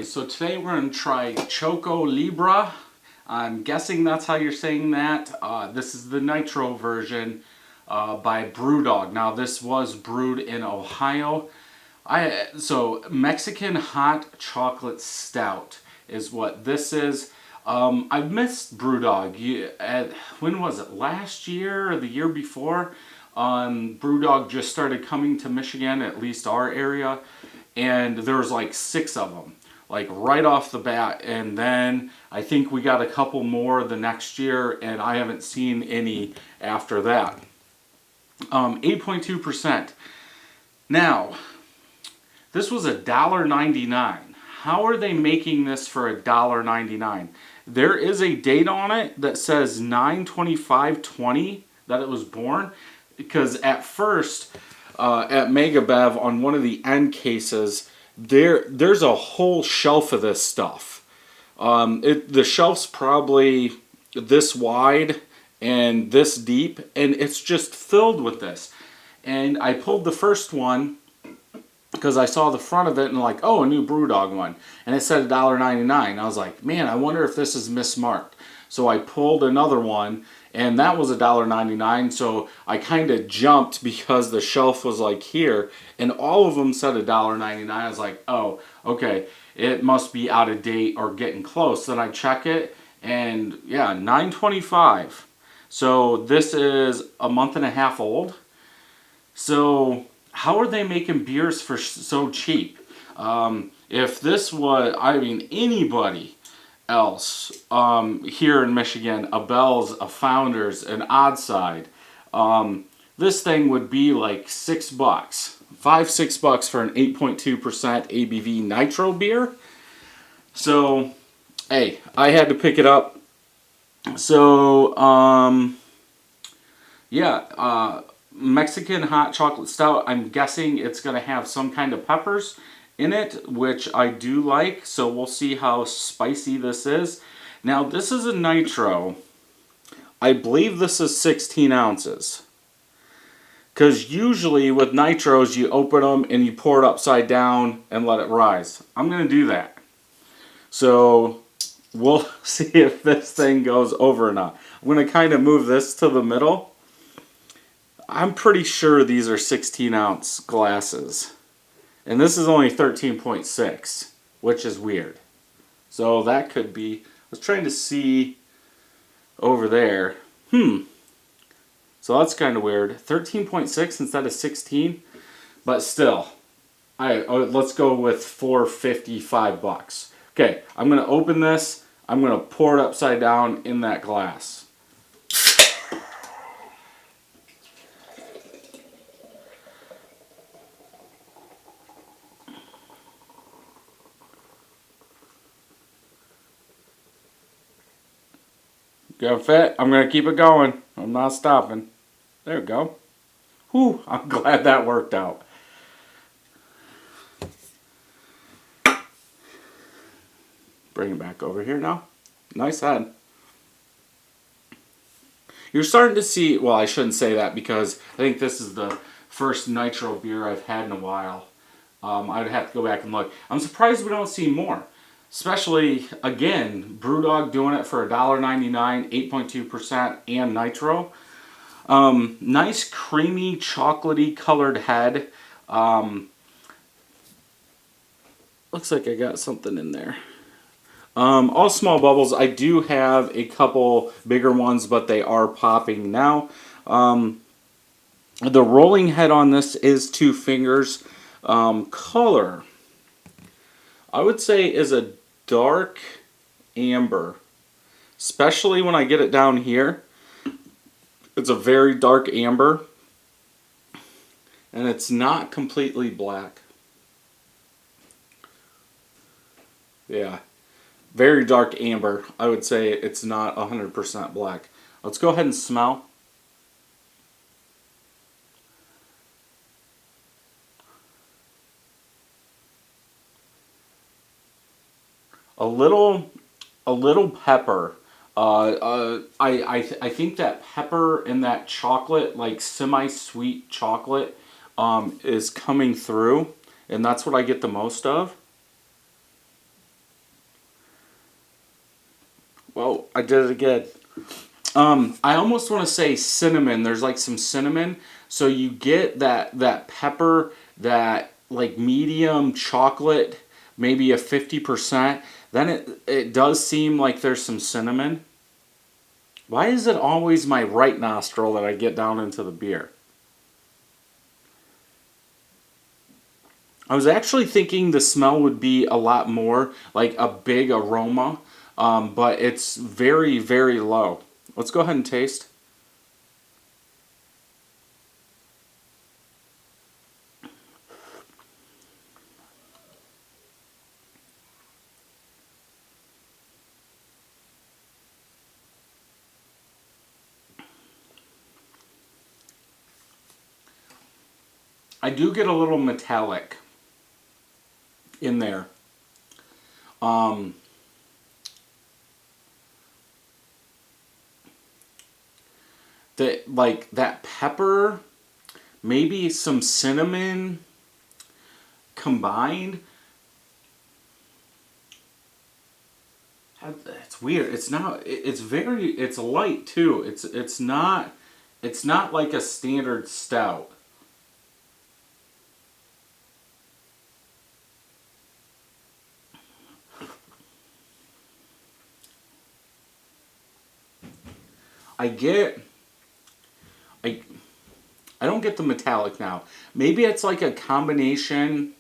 guys, so today we're going to try Choco Libre. I'm guessing that's how you're saying that. This is the nitro version by BrewDog. Now this was brewed in Ohio. So Mexican hot chocolate stout is what this is. I've missed BrewDog. When was it? Last year or the year before? BrewDog just started coming to Michigan, at least our area. And there was like 6 of them, like right off the bat. And then I think we got a couple more the next year, and I haven't seen any after that. 8.2%. Now, this was $1.99. How are they making this for $1.99? There is a date on it that says 9/25/20 that it was born, because at first, at Megabev, on one of the end cases, there's a whole shelf of this stuff. The shelf's probably this wide and this deep, and it's just filled with this. And I pulled the first one because I saw the front of it and like, oh, a new BrewDog one. And it said $1.99. I was like, man, I wonder if this is mismarked. So I pulled another one, and that was $1.99. So I kind of jumped because the shelf was like here, and all of them said $1.99. I was like, oh, okay, it must be out of date or getting close. Then I check it, and yeah, $9.25. So this is a month and a half old. So how are they making beers for so cheap? If this was, I mean, anybody else here in Michigan, a Bell's, a Founders, an Oddside, this thing would be like $6, $5-6 for an 8.2% ABV nitro beer. So, hey, I had to pick it up. So, yeah, Mexican hot chocolate stout. I'm guessing it's going to have some kind of peppers in it, which I do like, so we'll see how spicy this is. Now, this is a nitro. I believe this is 16 ounces. Because usually with nitros, you open them and you pour it upside down and let it rise. I'm going to do that. So, we'll see if this thing goes over or not. I'm going to kind of move this to the middle. I'm pretty sure these are 16 ounce glasses. And this is only 13.6, which is weird. So that could be, I was trying to see over there. So that's kind of weird. 13.6 instead of 16. But still, let's go with $4.55. Okay, I'm going to open this. I'm going to pour it upside down in that glass. Go fit. I'm going to keep it going. I'm not stopping. There we go. Whew, I'm glad that worked out. Bring it back over here now. Nice head. You're starting to see, well, I shouldn't say that because I think this is the first nitro beer I've had in a while. I'd have to go back and look. I'm surprised we don't see more. Especially, again, BrewDog doing it for $1.99, 8.2%, and nitro. Nice creamy, chocolatey colored head. Looks like I got something in there. All small bubbles. I do have a couple bigger ones, but they are popping now. The rolling head on this is 2 fingers. Color, I would say, is a dark amber, especially when I get it down here. It's a very dark amber, and it's not completely black. Yeah, very dark amber. I would say it's not 100% black. Let's go ahead and smell. A little pepper. I think that pepper and that chocolate, like semi-sweet chocolate, is coming through, and that's what I get the most of. Well, I did it again. I almost want to say cinnamon. There's like some cinnamon. So you get that pepper, that like medium chocolate, maybe a 50%. Then it does seem like there's some cinnamon. Why is it always my right nostril that I get down into the beer? I was actually thinking the smell would be a lot more, like a big aroma, but it's very, very low. Let's go ahead and taste. I do get a little metallic in there. Um, like that pepper, maybe some cinnamon combined. It's weird. It's not. It's very. It's light too. It's not. It's not like a standard stout. I get. I. I don't get the metallic now. Maybe it's like a combination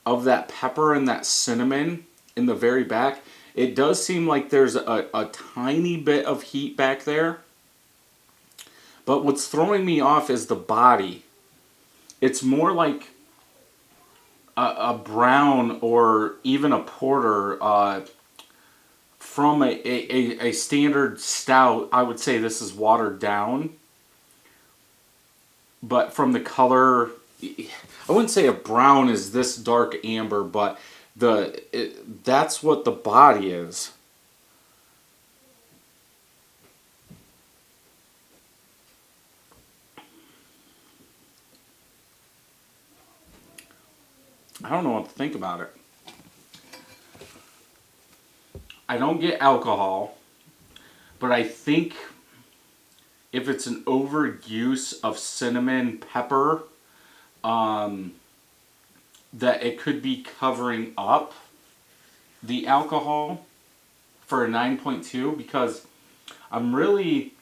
of that pepper and that cinnamon in the very back. It does seem like there's a tiny bit of heat back there. But what's throwing me off is the body. It's more like a brown or even a porter from a standard stout. I would say this is watered down. But from the color, I wouldn't say a brown is this dark amber, but that's what the body is. I don't know what to think about it. I don't get alcohol, but I think if it's an overuse of cinnamon pepper, that it could be covering up the alcohol for a 9.2, because I'm really,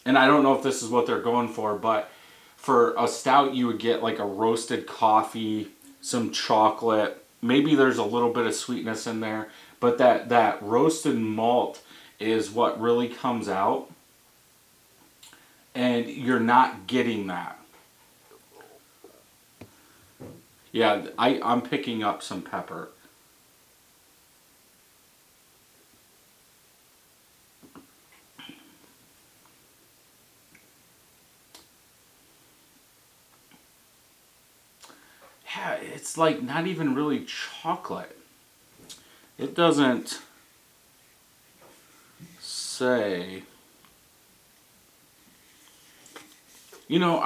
and I don't know if this is what they're going for, but for a stout you would get like a roasted coffee, some chocolate, maybe there's a little bit of sweetness in there, but that roasted malt is what really comes out, and you're not getting that. Yeah, I'm picking up some pepper. Yeah, it's like not even really chocolate. It doesn't say. You know,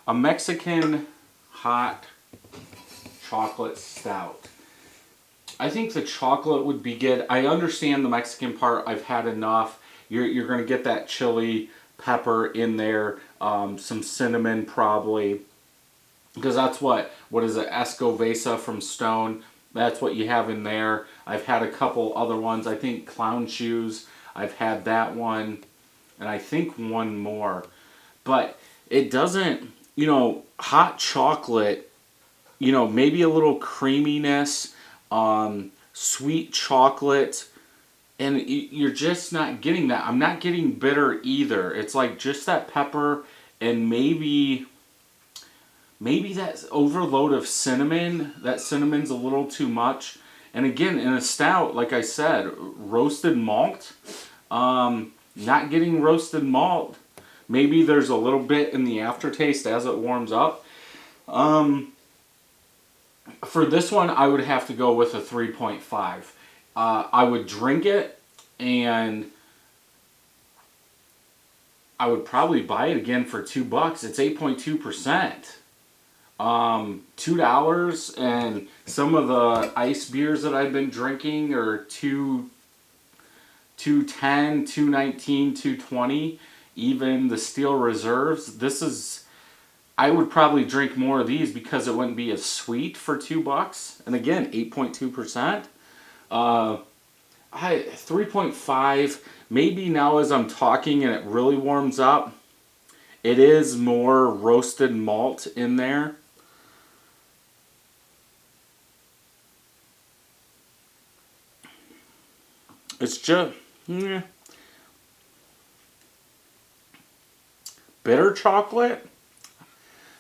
a Mexican hot chocolate stout. I think the chocolate would be good. I understand the Mexican part. I've had enough. You're going to get that chili pepper in there, some cinnamon probably, because that's what is it, Escovesa from Stone. That's what you have in there. I've had a couple other ones. I think Clown Shoes. I've had that one, and I think one more. But it doesn't, hot chocolate, maybe a little creaminess, sweet chocolate, and you're just not getting that. I'm not getting bitter either. It's like just that pepper and maybe that overload of cinnamon. That cinnamon's a little too much. And again, in a stout, like I said, roasted malt, not getting roasted malt. Maybe there's a little bit in the aftertaste as it warms up. For this one, I would have to go with a 3.5. I would drink it, and I would probably buy it again for $2. It's 8.2%. $2, and some of the ice beers that I've been drinking are 210, 219, 220, even the steel reserves. This is, I would probably drink more of these because it wouldn't be as sweet for $2. And again, 8.2%. 3.5, maybe now as I'm talking and it really warms up, it is more roasted malt in there. It's just bitter chocolate.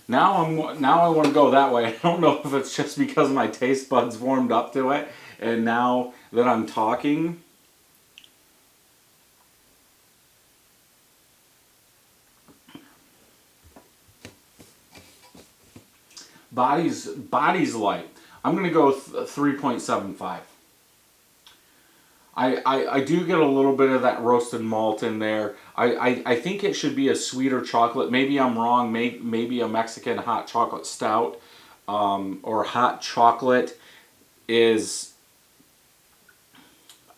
Now I want to go that way. I don't know if it's just because my taste buds warmed up to it, and now that I'm talking, body's light. I'm gonna go 3.75. I do get a little bit of that roasted malt in there. I think it should be a sweeter chocolate. Maybe I'm wrong. Maybe a Mexican hot chocolate stout or hot chocolate is,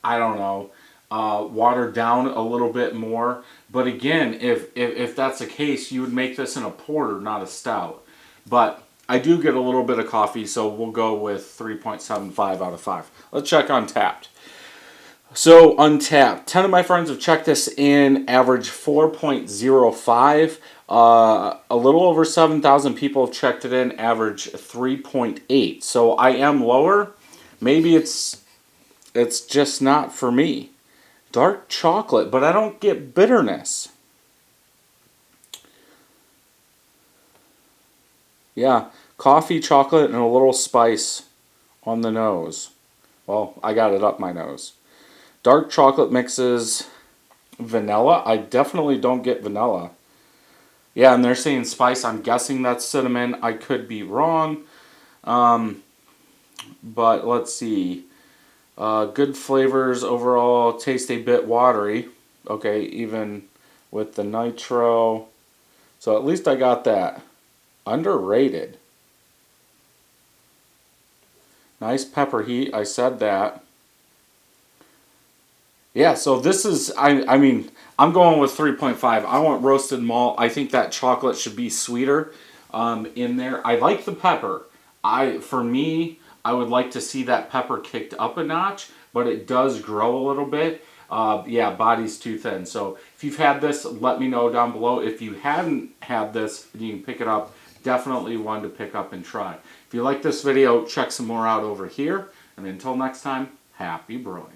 I don't know, watered down a little bit more. But again, if that's the case, you would make this in a porter, not a stout. But I do get a little bit of coffee, so we'll go with 3.75 out of 5. Let's check Untapped. So Untapped, 10 of my friends have checked this in, average 4.05. A little over 7,000 people have checked it in, average 3.8. So I am lower. Maybe it's just not for me. Dark chocolate, but I don't get bitterness. Yeah, coffee, chocolate, and a little spice on the nose. Well, I got it up my nose. Dark chocolate mixes vanilla. I definitely don't get vanilla. Yeah, and they're saying spice. I'm guessing that's cinnamon. I could be wrong. But let's see. Good flavors overall. Taste a bit watery. Okay, even with the nitro. So at least I got that. Underrated. Nice pepper heat. I said that. Yeah, so this is, I mean, I'm going with 3.5. I want roasted malt. I think that chocolate should be sweeter in there. I like the pepper. For me, I would like to see that pepper kicked up a notch, but it does grow a little bit. Yeah, body's too thin. So if you've had this, let me know down below. If you haven't had this, you can pick it up. Definitely one to pick up and try. If you like this video, check some more out over here. And until next time, happy brewing.